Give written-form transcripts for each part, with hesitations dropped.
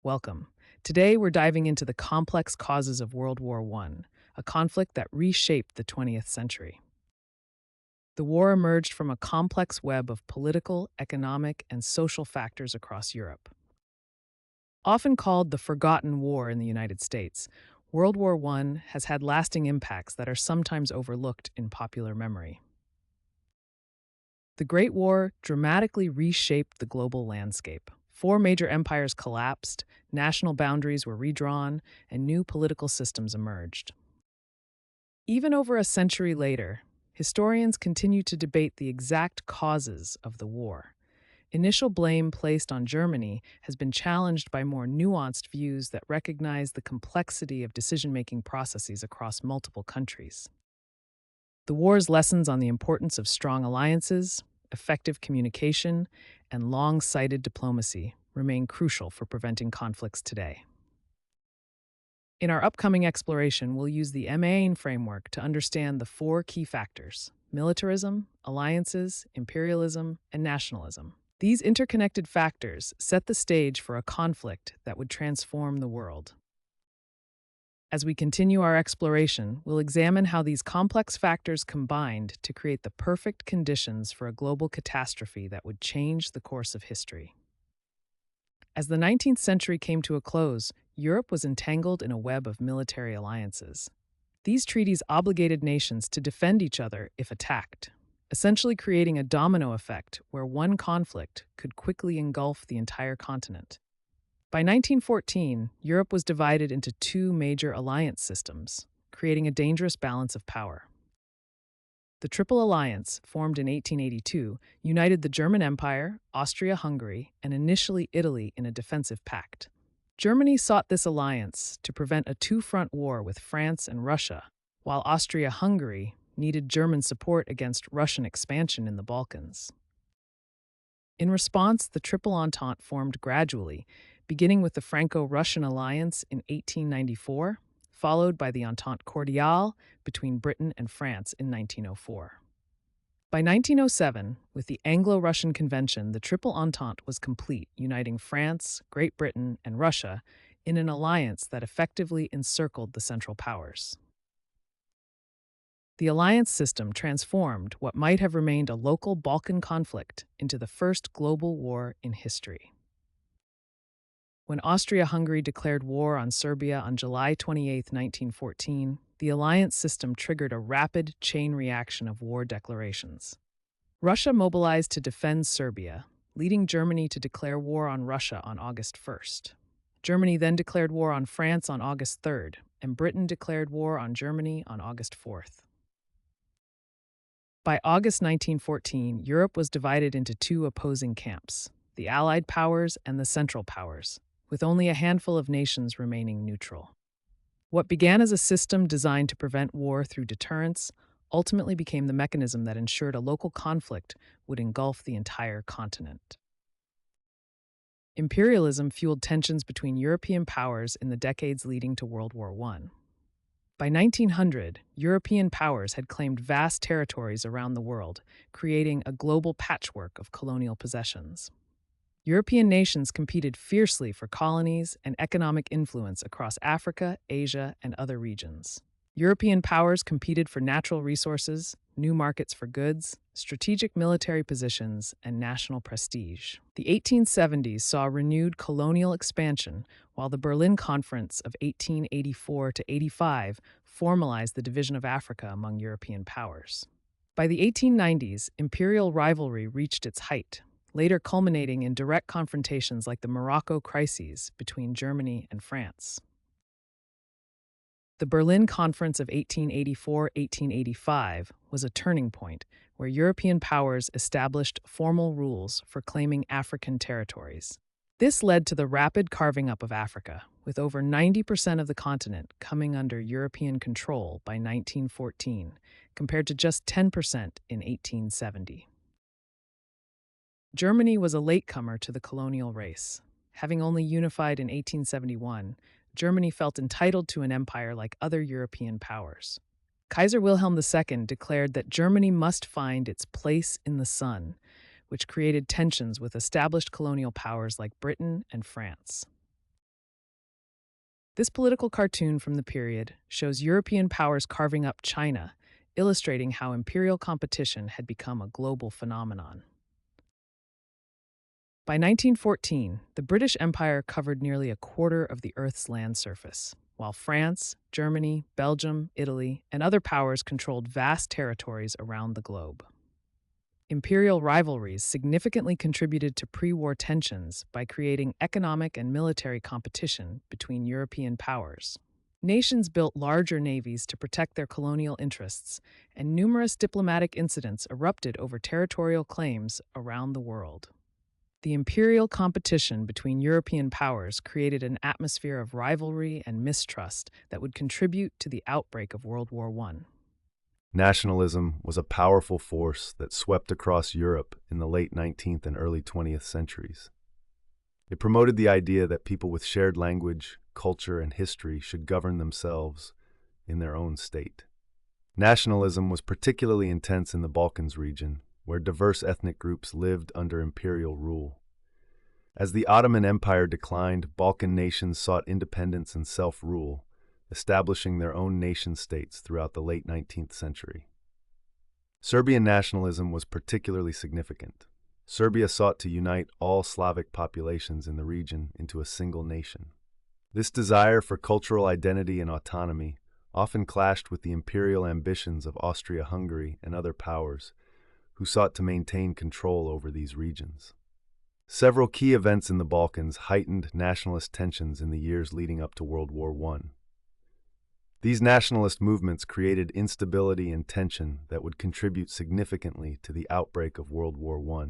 Welcome. Today, we're diving into the complex causes of World War I, a conflict that reshaped the 20th century. The war emerged from a complex web of political, economic, and social factors across Europe. Often called the Forgotten War in the United States, World War I has had lasting impacts that are sometimes overlooked in popular memory. The Great War dramatically reshaped the global landscape. Four major empires collapsed, national boundaries were redrawn, and new political systems emerged. Even over a century later, historians continue to debate the exact causes of the war. Initial blame placed on Germany has been challenged by more nuanced views that recognize the complexity of decision-making processes across multiple countries. The war's lessons on the importance of strong alliances, effective communication, and long-sighted diplomacy remain crucial for preventing conflicts today. In our upcoming exploration, we'll use the MAIN framework to understand the four key factors: militarism, alliances, imperialism, and nationalism. These interconnected factors set the stage for a conflict that would transform the world. As we continue our exploration, we'll examine how these complex factors combined to create the perfect conditions for a global catastrophe that would change the course of history. As the 19th century came to a close, Europe was entangled in a web of military alliances. These treaties obligated nations to defend each other if attacked, essentially creating a domino effect where one conflict could quickly engulf the entire continent. By 1914, Europe was divided into two major alliance systems, creating a dangerous balance of power. The Triple Alliance, formed in 1882, united the German Empire, Austria-Hungary, and initially Italy in a defensive pact. Germany sought this alliance to prevent a two-front war with France and Russia, while Austria-Hungary needed German support against Russian expansion in the Balkans. In response, the Triple Entente formed gradually, beginning with the Franco-Russian alliance in 1894, followed by the Entente Cordiale between Britain and France in 1904. By 1907, with the Anglo-Russian Convention, the Triple Entente was complete, uniting France, Great Britain, and Russia in an alliance that effectively encircled the Central Powers. The alliance system transformed what might have remained a local Balkan conflict into the first global war in history. When Austria-Hungary declared war on Serbia on July 28, 1914, the alliance system triggered a rapid chain reaction of war declarations. Russia mobilized to defend Serbia, leading Germany to declare war on Russia on August 1st. Germany then declared war on France on August 3rd, and Britain declared war on Germany on August 4th. By August 1914, Europe was divided into two opposing camps, the Allied powers and the Central Powers, with only a handful of nations remaining neutral. What began as a system designed to prevent war through deterrence ultimately became the mechanism that ensured a local conflict would engulf the entire continent. Imperialism fueled tensions between European powers in the decades leading to World War I. By 1900, European powers had claimed vast territories around the world, creating a global patchwork of colonial possessions. European nations competed fiercely for colonies and economic influence across Africa, Asia, and other regions. European powers competed for natural resources, new markets for goods, strategic military positions, and national prestige. The 1870s saw renewed colonial expansion, while the Berlin Conference of 1884 to 85 formalized the division of Africa among European powers. By the 1890s, imperial rivalry reached its height, later culminating in direct confrontations like the Morocco crises between Germany and France. The Berlin Conference of 1884-1885 was a turning point where European powers established formal rules for claiming African territories. This led to the rapid carving up of Africa, with over 90% of the continent coming under European control by 1914, compared to just 10% in 1870. Germany was a latecomer to the colonial race. Having only unified in 1871, Germany felt entitled to an empire like other European powers. Kaiser Wilhelm II declared that Germany must find its place in the sun, which created tensions with established colonial powers like Britain and France. This political cartoon from the period shows European powers carving up China, illustrating how imperial competition had become a global phenomenon. By 1914, the British Empire covered nearly a quarter of the Earth's land surface, while France, Germany, Belgium, Italy, and other powers controlled vast territories around the globe. Imperial rivalries significantly contributed to pre-war tensions by creating economic and military competition between European powers. Nations built larger navies to protect their colonial interests, and numerous diplomatic incidents erupted over territorial claims around the world. The imperial competition between European powers created an atmosphere of rivalry and mistrust that would contribute to the outbreak of World War I. Nationalism was a powerful force that swept across Europe in the late 19th and early 20th centuries. It promoted the idea that people with shared language, culture, and history should govern themselves in their own state. Nationalism was particularly intense in the Balkans region, where diverse ethnic groups lived under imperial rule. As the Ottoman Empire declined, Balkan nations sought independence and self-rule, establishing their own nation-states throughout the late 19th century. Serbian nationalism was particularly significant. Serbia sought to unite all Slavic populations in the region into a single nation. This desire for cultural identity and autonomy often clashed with the imperial ambitions of Austria-Hungary and other powers, who sought to maintain control over these regions. Several key events in the Balkans heightened nationalist tensions in the years leading up to World War I. These nationalist movements created instability and tension that would contribute significantly to the outbreak of World War I.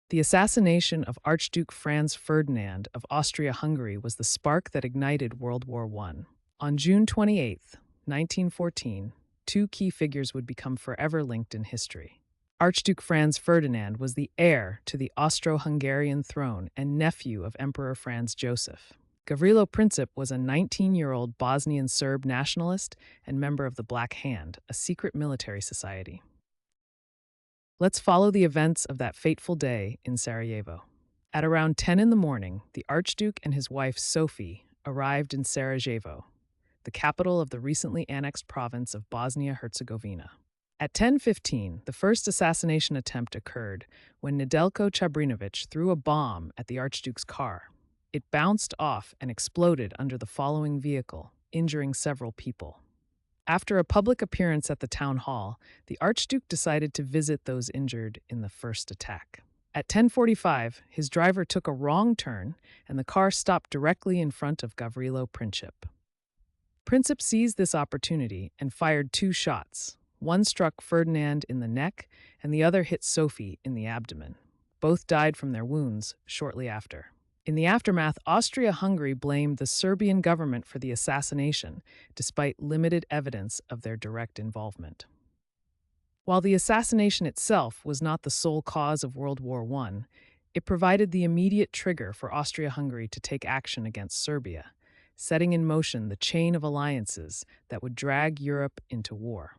The assassination of Archduke Franz Ferdinand of Austria-Hungary was the spark that ignited World War I. On June 28, 1914, two key figures would become forever linked in history. Archduke Franz Ferdinand was the heir to the Austro-Hungarian throne and nephew of Emperor Franz Joseph. Gavrilo Princip was a 19-year-old Bosnian Serb nationalist and member of the Black Hand, a secret military society. Let's follow the events of that fateful day in Sarajevo. At around 10 in the morning, the Archduke and his wife Sophie arrived in Sarajevo, the capital of the recently annexed province of Bosnia-Herzegovina. At 10:15, the first assassination attempt occurred when Nedeljko Chabrinović threw a bomb at the Archduke's car. It bounced off and exploded under the following vehicle, injuring several people. After a public appearance at the town hall, the Archduke decided to visit those injured in the first attack. At 10:45, his driver took a wrong turn and the car stopped directly in front of Gavrilo Princip. Princip seized this opportunity and fired two shots. One struck Ferdinand in the neck and the other hit Sophie in the abdomen. Both died from their wounds shortly after. In the aftermath, Austria-Hungary blamed the Serbian government for the assassination, despite limited evidence of their direct involvement. While the assassination itself was not the sole cause of World War I, it provided the immediate trigger for Austria-Hungary to take action against Serbia, setting in motion the chain of alliances that would drag Europe into war.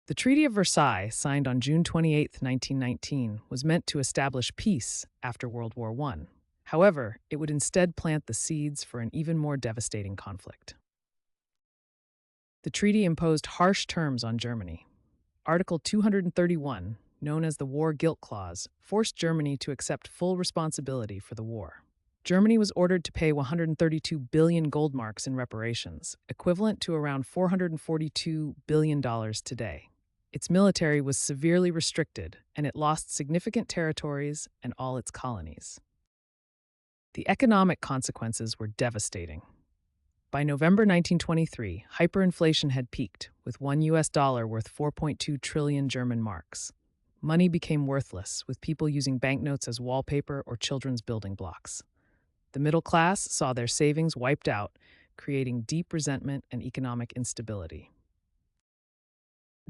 The Treaty of Versailles, signed on June 28, 1919, was meant to establish peace after World War I. However, it would instead plant the seeds for an even more devastating conflict. The treaty imposed harsh terms on Germany. Article 231, known as the War Guilt Clause, forced Germany to accept full responsibility for the war. Germany was ordered to pay 132 billion gold marks in reparations, equivalent to around $442 billion today. Its military was severely restricted, and it lost significant territories and all its colonies. The economic consequences were devastating. By November 1923, hyperinflation had peaked, with $1 worth 4.2 trillion German marks. Money became worthless, with people using banknotes as wallpaper or children's building blocks. The middle class saw their savings wiped out, creating deep resentment and economic instability.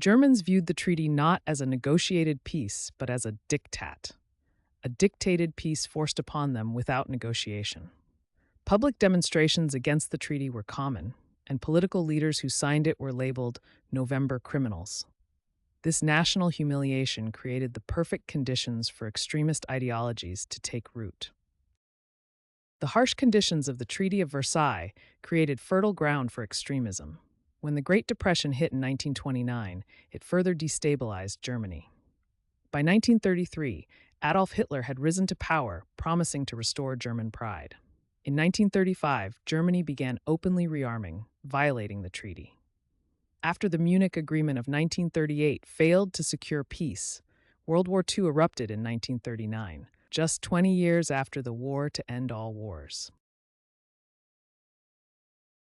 Germans viewed the treaty not as a negotiated peace, but as a diktat, a dictated peace forced upon them without negotiation. Public demonstrations against the treaty were common, and political leaders who signed it were labeled November criminals. This national humiliation created the perfect conditions for extremist ideologies to take root. The harsh conditions of the Treaty of Versailles created fertile ground for extremism. When the Great Depression hit in 1929, it further destabilized Germany. By 1933, Adolf Hitler had risen to power, promising to restore German pride. In 1935, Germany began openly rearming, violating the treaty. After the Munich Agreement of 1938 failed to secure peace, World War II erupted in 1939, just 20 years after the war to end all wars.